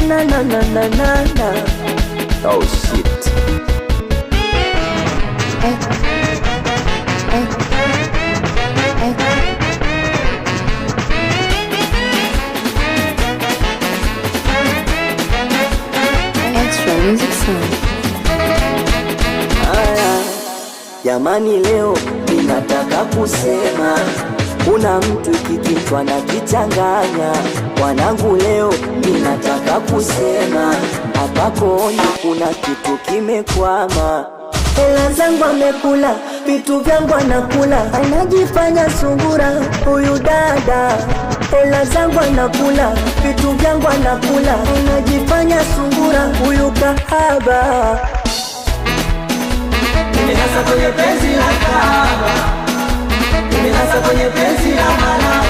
na na na na na na. Oh shit. Extra music sound. Jamani, leo ninataka kusema kuna mtu kikichwa na kichanganya. Wanangu, leo ninataka kusema hapa Konde kuna kitu kimekwama. Hela zangu amekula, vitu vyangu anakula, anajifanya sungura huyu dada. Hela zangu anakula, vitu vyangu anakula, anajifanya sungura huyu kahaba. Nimenasa kwenye penzi la kahaba, nimenasa kwenye penzi la malaya,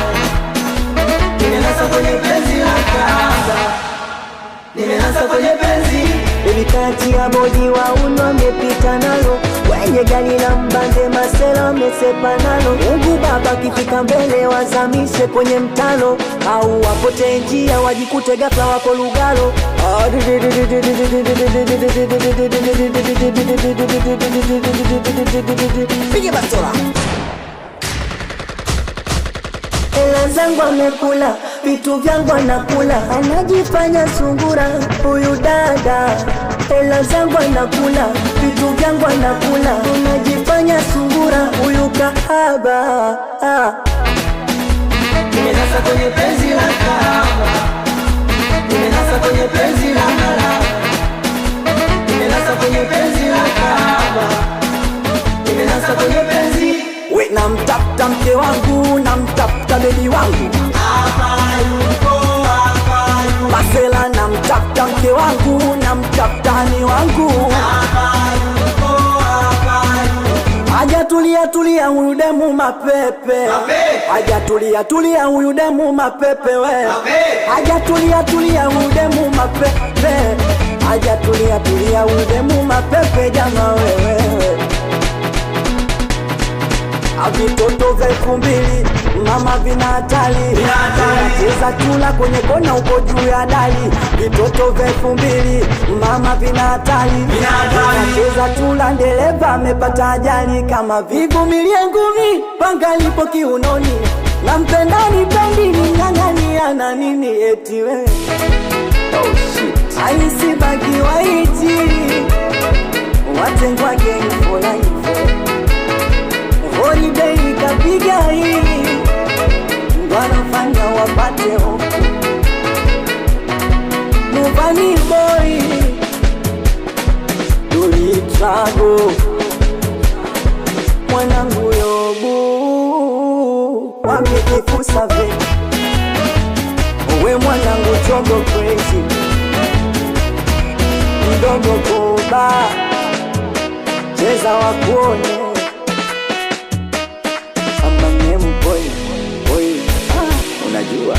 nimenasa kwenye penzi la kahaba, nimenasa kwenye penzi. Baby kati ya bodi wa uno amepita nalo, kwenye gari la mbande masela wamesepa nalo. Mungu Baba kifika mbele wazamishe kwenye mtalo, au wapote njia wajikute ghafla wako Lugalo. Pige bastola. Hela zangu amekula, vitu vyangu anakula, anajifanya sungura huyu dada. Hela zangu anakula, vitu vyangu anakula, anajifanya sungura huyu kahaba. Nimenasa kwenye penzi la kahaba, nimenasa kwenye penzi la malaya, nimenasa kwenye penzi la kahaba, nimenasa kwenye penzi. We namtafuta mke wangu, namtafuta bebi wangu, Masela namtafuta mke wangu, namtafuta hani wangu. Aja tulia tulia huyu demu mapepe, aja tulia tulia huyu demu mapepe we. Aja tulia tulia huyu demu mapepe, aja tulia tulia huyu demu mapepe jama wewe. Vitoto vya 2000 mama vina hatari, cheza chula kwenye kona uko juu ya dari. Vitoto vya 2000 mama vina hatari, cheza chula dereva amepata ajali. Kama vigumilie ngumi panga lipo kiunoni, nampenda nipendi ning'ang'ania na nini eti we. Oh shit. Aisi bagi waiti watengwa gang for life. Holiday kapiga hii wanafanya wapate hofu. Mubani boy Duli Trago mwanangu Yobu wamekikusa ve. Uwe mwanangu Chogo crazy mdogo Koba cheza wakuone. Boy, unajua